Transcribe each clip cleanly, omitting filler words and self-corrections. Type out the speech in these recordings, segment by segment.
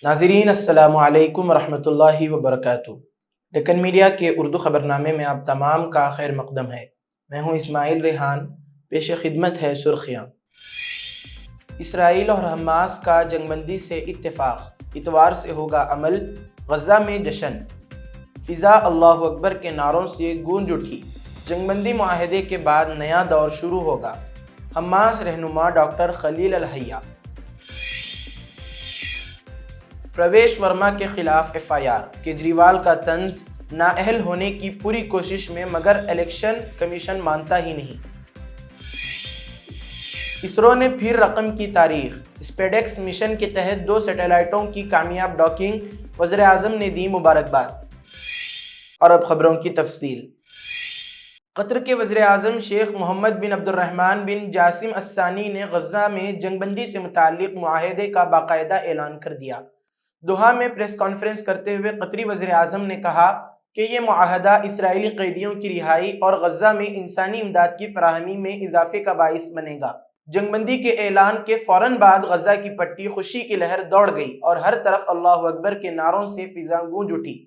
नाज़रीन अस्सलामु अलैकुम रहमतुल्लाहि व बरकातुहू। डेक्कन मीडिया के उर्दू ख़बरनामे में आप तमाम का खैर मक़दम है। मैं हूँ इस्माइल रेहान। पेश खिदमत है सुर्ख़ियाँ। इसराइल और हमास का जंगबंदी से इत्तेफ़ाक़, इतवार से होगा अमल। गज़ा में जश्न, फ़िज़ा अल्लाहु अकबर के नारों से गूंज उठी। जंगबंदी मुआहदे के बाद नया दौर शुरू होगा। हमास रहनुमा डॉक्टर खलील अल-हैया। प्रवेश वर्मा के खिलाफ एफआईआर, केजरीवाल का तंज, नाअहल होने की पूरी कोशिश में मगर इलेक्शन कमीशन मानता ही नहीं। इसरो ने फिर रकम की तारीख, स्पेडेक्स मिशन के तहत 2 सैटेलाइटों की कामयाब डॉकिंग, वज़ीर आज़म ने दी मुबारकबाद। और अब खबरों की तफसील। कतर के वज़ीर आज़म शेख मोहम्मद बिन अब्दुर्रहमान बिन जासिम अस्सानी ने गज़ा में जंगबंदी से मुताल्लिक़ मुआहदे का बाकायदा ऐलान कर दिया। दोहा में प्रेस कॉन्फ्रेंस करते हुए कतरी वज़ीर आज़म ने कहा कि ये मुआहदा इसराइली कैदियों की रिहाई और गज़ा में इंसानी इमदाद की फराहमी में इजाफे का बाइस बनेगा। जंगबंदी के ऐलान के फ़ौरन बाद गज़ा की पट्टी खुशी की लहर दौड़ गई और हर तरफ अल्लाहु अकबर के नारों से फ़िज़ा गूंज उठी।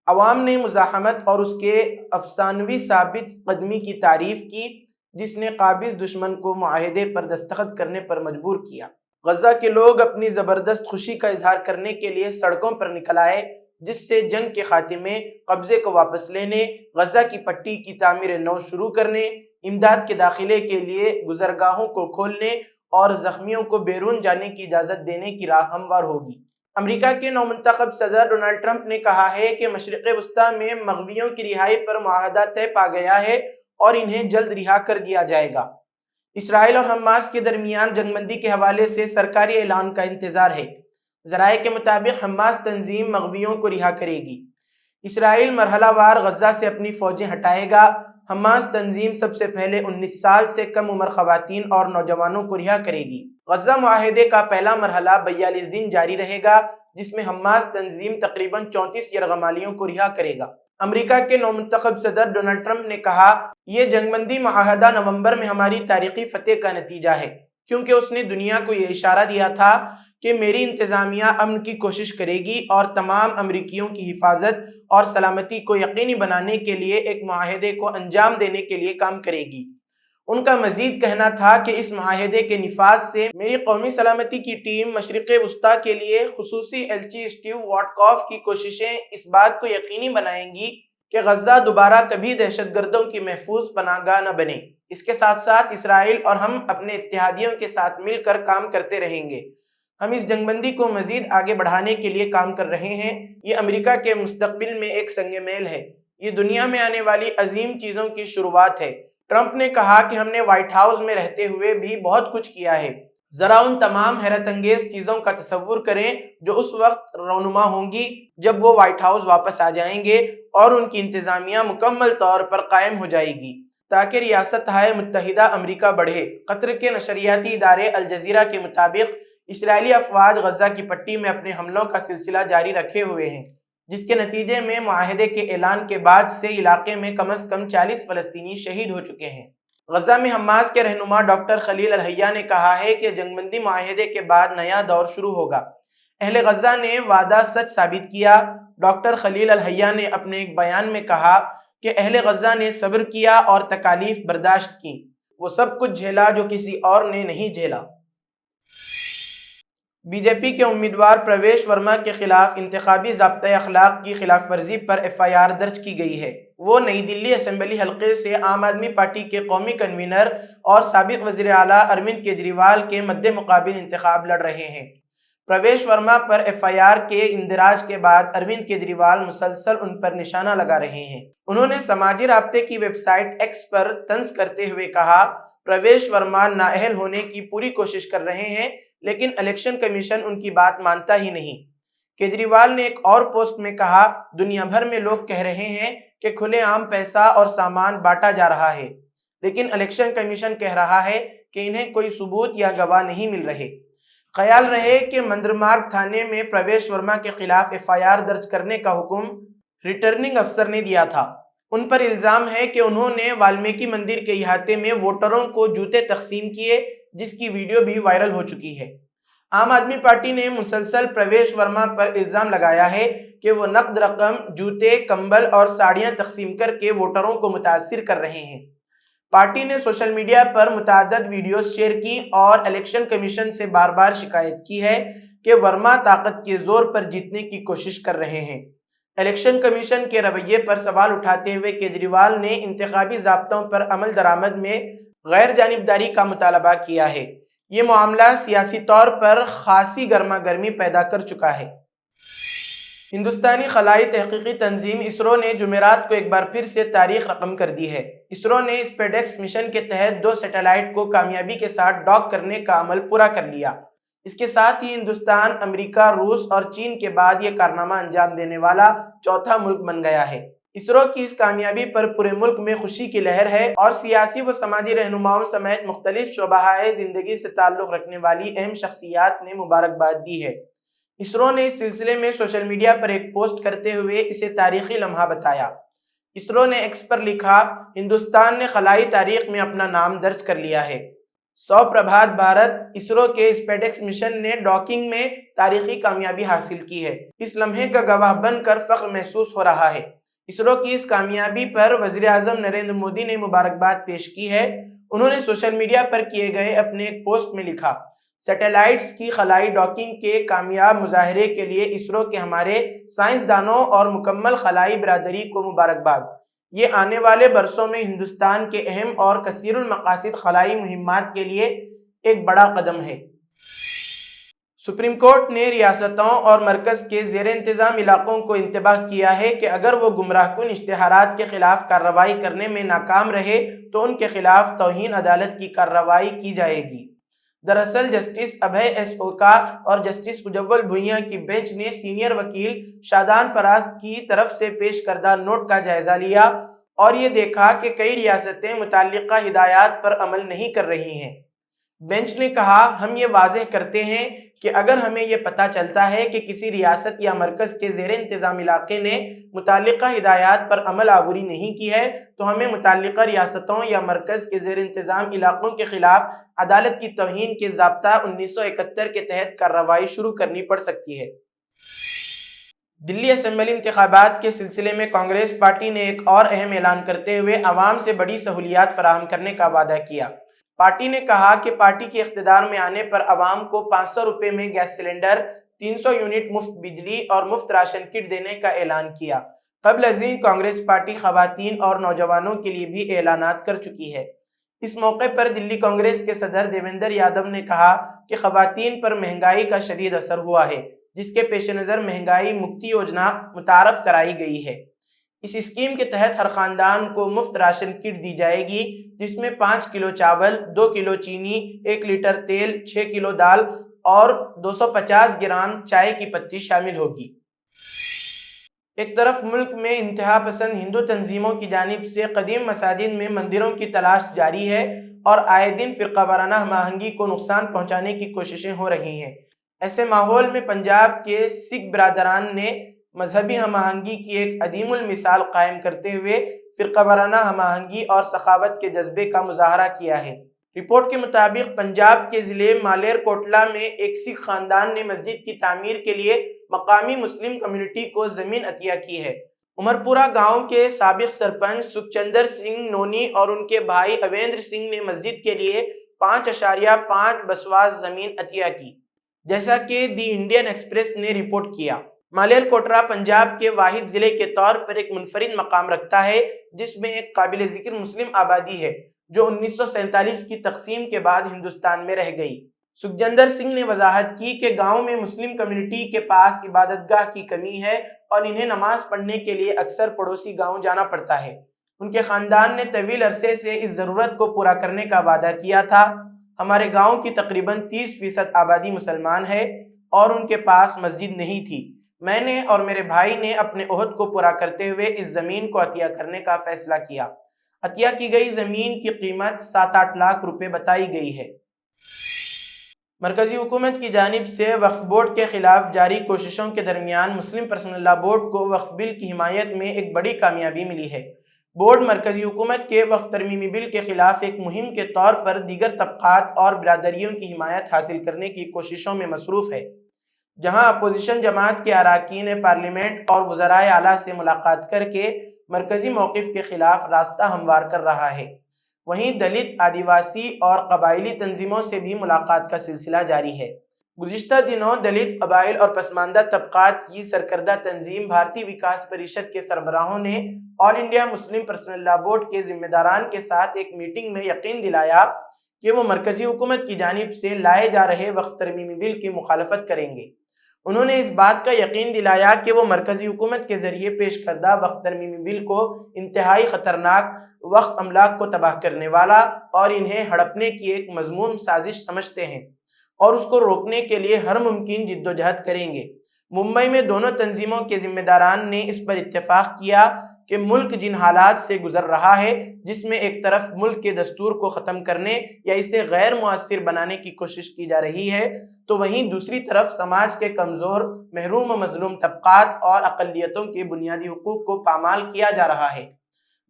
अवाम ने मुज़ाहमत और उसके अफसानवी साबित कदमी की तारीफ की, जिसने काबिज़ दुश्मन को मुआहदे पर दस्तखत करने पर मजबूर किया। गज़ा के लोग अपनी ज़बरदस्त खुशी का इजहार करने के लिए सड़कों पर निकल आए, जिससे जंग के खात्मे, कब्ज़े को वापस लेने, गज़ा की पट्टी की तामीर नौ शुरू करने, इमदाद के दाखिले के लिए गुज़रगाहों को खोलने और ज़ख्मियों को बैरून जाने की इजाज़त देने की राह हमवार होगी। अमेरिका के नौमुंतखब सदर डोनाल्ड ट्रंप ने कहा है कि मशरिक़ वस्ता में मग़वियों की रिहाई पर मुआहदा तय पा गया है और इन्हें जल्द रिहा कर दिया जाएगा। इसराइल और हमास के दरमियान जंगबंदी के हवाले से सरकारी ऐलान का इंतजार है। ज़राए के मुताबिक हमास तंजीम मग़वियों को रिहा करेगी। इसराइल मरहलावार गज़ा से अपनी फ़ौजें हटाएगा। हमास तंजीम सबसे पहले 19 साल से कम उम्र ख़वातीन और नौजवानों को रिहा करेगी। गज़ा मुआहदे का पहला मरहला 42 दिन जारी रहेगा, जिसमें हमास तंजीम तकरीबन 34 यरगमालियों को रिहा करेगा। अमेरिका के नौमुंतखब सदर डोनाल्ड ट्रंप ने कहा, यह जंगबंदी मुआहदा नवंबर में हमारी तारीखी फतेह का नतीजा है, क्योंकि उसने दुनिया को यह इशारा दिया था कि मेरी इंतजामिया अमन की कोशिश करेगी और तमाम अमरीकियों की हिफाजत और सलामती को यकीनी बनाने के लिए एक मुआहदे को अंजाम देने के लिए काम करेगी। उनका मजीद कहना था कि इस मुआहदे के निफाज से मेरी कौमी सलामती की टीम मशरिक़ वस्ता के लिए खुसूसी एलची स्टीव वॉटकॉफ की कोशिशें इस बात को यकीनी बनाएंगी कि गज़ा दोबारा कभी दहशतगर्दों की महफूज पनाहगाह न बने। इसके साथ साथ इसराइल और हम अपने इत्तेहादियों के साथ मिलकर काम करते रहेंगे। हम इस जंगबंदी को मजीद आगे बढ़ाने के लिए काम कर रहे हैं। ये अमेरिका के मुस्तकबिल में एक संग मेल है। ये दुनिया में आने वाली अजीम चीज़ों की शुरुआत है। ट्रंप ने कहा कि हमने व्हाइट हाउस में रहते हुए भी बहुत कुछ किया है। जरा उन तमाम हैरत अंगेज चीज़ों का तसव्वुर करें जो उस वक्त रौनुमा होंगी जब वो व्हाइट हाउस वापस आ जाएंगे और उनकी इंतजामिया मुकम्मल तौर पर कायम हो जाएगी, ताकि रियासत-ए मुत्तहिदा अमेरिका बढ़े। कतर के नशरियाती इदारे अल जज़ीरा के मुताबिक इसराइली अफवाज गज़ा की पट्टी में अपने हमलों का सिलसिला जारी रखे हुए हैं, जिसके नतीजे में मुआहदे के ऐलान के बाद से इलाके में कम से कम 40 फ़लस्तीनी शहीद हो चुके हैं। गज़ा में हमास के रहनुमा डॉक्टर खलील अल-हैया ने कहा है कि जंगबंदी मुआहदे के बाद नया दौर शुरू होगा। अहले गज़ा ने वादा सच साबित किया। डॉक्टर खलील अल-हैया ने अपने एक बयान में कहा कि अहले गज़ा ने सब्र किया और तकालीफ बर्दाश्त की। वो सब कुछ झेला जो किसी और ने नहीं झेला। बीजेपी के उम्मीदवार प्रवेश वर्मा के खिलाफ इंतखाबी ज़ाब्ता अखलाक की खिलाफ वर्जी पर एफआईआर दर्ज की गई है। वो नई दिल्ली असेंबली हल्के से आम आदमी पार्टी के कौमी कन्वीनर और साबिक वज़ीर आला अरविंद केजरीवाल के मद्दे मुकाबिल इंतखाब लड़ रहे हैं। प्रवेश वर्मा पर एफआईआर के इंदराज के बाद अरविंद केजरीवाल मुसलसल उन पर निशाना लगा रहे हैं। उन्होंने समाजी राब्ते की वेबसाइट एक्स पर तंज करते हुए कहा, प्रवेश वर्मा नाअहल होने की पूरी कोशिश कर रहे हैं, लेकिन इलेक्शन कमीशन उनकी बात मानता ही नहीं। केजरीवाल ने एक और पोस्ट में कहा, दुनिया भर में लोग कह रहे हैं कि खुलेआम पैसा और सामान बांटा जा रहा है, लेकिन इलेक्शन कमीशन कह रहा है कि इन्हें कोई सबूत या गवाह नहीं मिल रहे। ख्याल रहे कि मंदरमार्ग थाने में प्रवेश वर्मा के खिलाफ एफआईआर दर्ज करने का हुक्म रिटर्निंग अफसर ने दिया था। उन पर इल्जाम है कि उन्होंने वाल्मीकि मंदिर के इहाते में वोटरों को जूते तकसीम किए, जिसकी वीडियो भी वायरल हो चुकी है। عام آدمی پارٹی نے مسلسل پرویش ورما پر الزام لگایا ہے کہ وہ نقد رقم، جوتے، کمبل اور ساڑیاں تقسیم کر کے ووٹروں کو متاثر کر رہے ہیں۔ پارٹی نے سوشل میڈیا پر متعدد ویڈیوز شیئر کی اور الیکشن کمیشن سے بار بار شکایت کی ہے کہ ورما طاقت کے زور پر جیتنے کی کوشش کر رہے ہیں۔ الیکشن کمیشن کے رویے پر سوال اٹھاتے ہوئے کیجریوال نے انتخابی ضابطوں پر عمل درآمد میں غیر جانبداری کا مطالبہ کیا ہے۔ یہ معاملہ سیاسی طور پر خاصی گرما گرمی پیدا کر چکا ہے۔ ہندوستانی خلائی تحقیقی تنظیم اسرو نے جمعرات کو ایک بار پھر سے تاریخ رقم کر دی ہے۔ اسرو نے اسپیڈ ایکس مشن کے تحت 2 سیٹلائٹ کو کامیابی کے ساتھ ڈاک کرنے کا عمل پورا کر لیا۔ اس کے ساتھ ہی ہندوستان، امریکہ، روس اور چین کے بعد یہ کارنامہ انجام دینے والا چوتھا ملک بن گیا ہے۔ اسرو کی اس کامیابی پر پورے ملک میں خوشی کی لہر ہے اور سیاسی و سماجی رہنماؤں سمیت مختلف شعبۂ زندگی سے تعلق رکھنے والی اہم شخصیات نے مبارکباد دی ہے۔ اسرو نے اس سلسلے میں سوشل میڈیا پر ایک پوسٹ کرتے ہوئے اسے تاریخی لمحہ بتایا۔ اسرو نے ایکس پر لکھا، ہندوستان نے خلائی تاریخ میں اپنا نام درج کر لیا ہے۔ سوپربھات بھارت، اسرو کے اسپیڈ ایکس مشن نے ڈاکنگ میں تاریخی کامیابی حاصل کی ہے۔ اس لمحے کا گواہ بن کر فخر محسوس ہو رہا ہے۔ اسرو کی اس کامیابی پر وزیر اعظم نریندر مودی نے مبارکباد پیش کی ہے۔ انہوں نے سوشل میڈیا پر کیے گئے اپنے ایک پوسٹ میں لکھا، سیٹلائٹس کی خلائی ڈاکنگ کے کامیاب مظاہرے کے لیے اسرو کے ہمارے سائنسدانوں اور مکمل خلائی برادری کو مبارکباد۔ یہ آنے والے برسوں میں ہندوستان کے اہم اور کثیر المقاصد خلائی مہمات کے لیے ایک بڑا قدم ہے۔ سپریم کورٹ نے ریاستوں اور مرکز کے زیر انتظام علاقوں کو انتباہ کیا ہے کہ اگر وہ گمراہ کن اشتہارات کے خلاف کارروائی کرنے میں ناکام رہے تو ان کے خلاف توہین عدالت کی کارروائی کی جائے گی۔ دراصل جسٹس ابھے ایس اوکا اور جسٹس اجول بھوئیاں کی بینچ نے سینئر وکیل شادان فراست کی طرف سے پیش کردہ نوٹ کا جائزہ لیا اور یہ دیکھا کہ کئی ریاستیں متعلقہ ہدایات پر عمل نہیں کر رہی ہیں۔ بینچ نے کہا، ہم یہ واضح کرتے ہیں کہ اگر ہمیں یہ پتہ چلتا ہے کہ کسی ریاست یا مرکز کے زیر انتظام علاقے نے متعلقہ ہدایات پر عمل آوری نہیں کی ہے تو ہمیں متعلقہ ریاستوں یا مرکز کے زیر انتظام علاقوں کے خلاف عدالت کی توہین کے ضابطہ 1971 کے تحت کارروائی شروع کرنی پڑ سکتی ہے۔ دلی اسمبلی انتخابات کے سلسلے میں کانگریس پارٹی نے ایک اور اہم اعلان کرتے ہوئے عوام سے بڑی سہولیات فراہم کرنے کا وعدہ کیا۔ پارٹی نے کہا کہ پارٹی کے اقتدار میں آنے پر عوام کو 500 روپے میں گیس سلنڈر، 300 یونٹ مفت بجلی اور مفت راشن کٹ دینے کا اعلان کیا۔ قبل ازیں کانگریس پارٹی خواتین اور نوجوانوں کے لیے بھی اعلانات کر چکی ہے۔ اس موقع پر دلی کانگریس کے صدر دیویندر یادو نے کہا کہ خواتین پر مہنگائی کا شدید اثر ہوا ہے، جس کے پیش نظر مہنگائی مکتی یوجنا متعارف کرائی گئی ہے۔ اس اسکیم کے تحت ہر خاندان کو مفت راشن کٹ دی جائے گی، جس میں 5 کلو چاول، 2 کلو چینی، 1 لیٹر تیل، 6 کلو دال اور 250 گرام چائے کی پتی شامل ہوگی۔ ایک طرف ملک میں انتہا پسند ہندو تنظیموں کی جانب سے قدیم مساجد میں مندروں کی تلاش جاری ہے اور آئے دن فرقہ وارانہ ہم آہنگی کو نقصان پہنچانے کی کوششیں ہو رہی ہیں۔ ایسے ماحول میں پنجاب کے سکھ برادران نے مذہبی ہم آہنگی کی ایک عدیم المثال قائم کرتے ہوئے فرقہ وارانہ ہم آہنگی اور سخاوت کے جذبے کا مظاہرہ کیا ہے۔ رپورٹ کے مطابق پنجاب کے ضلع مالیر کوٹلا میں ایک سکھ خاندان نے مسجد کی تعمیر کے لیے مقامی مسلم کمیونٹی کو زمین عطیہ کی ہے۔ عمرپورہ گاؤں کے سابق سرپنچ سکھچندر سنگھ نونی اور ان کے بھائی اویندر سنگھ نے مسجد کے لیے 5.5 بسواس زمین عطیہ کی، جیسا کہ دی انڈین ایکسپریس نے رپورٹ کیا۔ مالیر کوٹلا پنجاب کے واحد ضلع کے طور پر ایک منفرد مقام رکھتا ہے جس میں ایک قابل ذکر مسلم آبادی ہے جو 1947 کی تقسیم کے بعد ہندوستان میں رہ گئی۔ سکھجندر سنگھ نے وضاحت کی کہ گاؤں میں مسلم کمیونٹی کے پاس عبادت گاہ کی کمی ہے اور انہیں نماز پڑھنے کے لیے اکثر پڑوسی گاؤں جانا پڑتا ہے۔ ان کے خاندان نے طویل عرصے سے اس ضرورت کو پورا کرنے کا وعدہ کیا تھا۔ ہمارے گاؤں کی تقریباً 30% آبادی مسلمان ہے اور ان کے پاس مسجد نہیں تھی۔ میں نے اور میرے بھائی نے اپنے عہد کو پورا کرتے ہوئے اس زمین کو عطیہ کرنے کا فیصلہ کیا۔ عطیہ کی گئی زمین کی قیمت 7-8 لاکھ روپے بتائی گئی ہے۔ مرکزی حکومت کی جانب سے وقف بورڈ کے خلاف جاری کوششوں کے درمیان مسلم پرسنل لا بورڈ کو وقف بل کی حمایت میں ایک بڑی کامیابی ملی ہے۔ बोर्ड मरकजी हुकूमत के वक्फ तरमीमी बिल के खिलाफ एक मुहिम के तौर पर दीगर तबकात और बिरादरियों की हिमायत हासिल करने की कोशिशों में मसरूफ़ है, जहां अपोजिशन जमात के अरकान पार्लियामेंट और वज़राए आला से मुलाकात करके मरकजी मौक़िफ़ के खिलाफ रास्ता हमवार कर रहा है। वहीं दलित, आदिवासी और कबायली तंजीमों से भी मुलाकात का सिलसिला जारी है। गुज़िश्ता दिनों दलित, कबाइल और पसमानदा तबकात की सरकर्दा तंजीम भारतीय विकास परिषद के सरबराहों ने all India Muslim personal law board के जिम्मेदारान के साथ एक मीटिंग में यकीन दिलाया कि वो मरकजी हुकूमत की जानिब से लाए जा रहे वक्फ तरमीमी बिल की मुखालफत करेंगे। उन्होंने इस बात का यकीन दिलाया कि वो मरकजी हुकूमत के जरिए पेश करदा वक्फ तरमीमी बिल को इंतहाई खतरनाक, वक्फ अमलाक को तबाह करने वाला और इन्हें हड़पने की एक मजमूम साजिश समझते हैं और उसको रोकने के लिए हर मुमकिन जिद्दोजहद करेंगे। मुंबई में दोनों तंजीमों के जिम्मेदारान ने इस पर इत्तेफाक किया कि मुल्क जिन हालात से गुजर रहा है, जिसमें एक तरफ मुल्क के दस्तूर को ख़त्म करने या इसे गैर मुअस्सिर बनाने की कोशिश की जा रही है, तो वहीं दूसरी तरफ समाज के कमज़ोर, महरूम व मज़लूम तबकात और अक़लियतों के बुनियादी हुकूक़ को पामाल किया जा रहा है।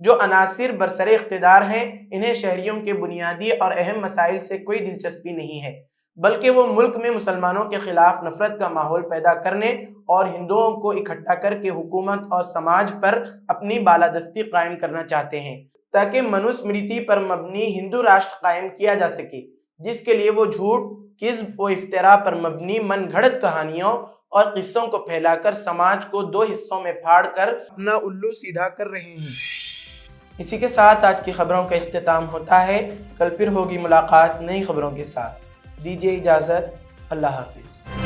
जो अनासिर बरसरे इख्तिदार हैं, इन्हें शहरियों के बुनियादी और अहम मसाइल से कोई दिलचस्पी नहीं है, बल्कि वो मुल्क में मुसलमानों के खिलाफ नफरत का माहौल पैदा करने और हिंदुओं को इकट्ठा करके हुकूमत और समाज पर अपनी बालादस्ती कायम करना चाहते हैं, ताकि मनुस्मृति पर मबनी हिंदू राष्ट्र कायम किया जा सके, जिसके लिए वो झूठ, किज़्ब व इफ्तिरा पर मबनी मन घड़त कहानियों और किस्सों को फैलाकर समाज को दो हिस्सों में फाड़ कर अपना उल्लू सीधा कर रहे हैं। इसी के साथ आज की खबरों का इख्तिताम होता है। कल फिर होगी मुलाकात नई खबरों के साथ। दीजिए इजाज़त। अल्लाह हाफिज़।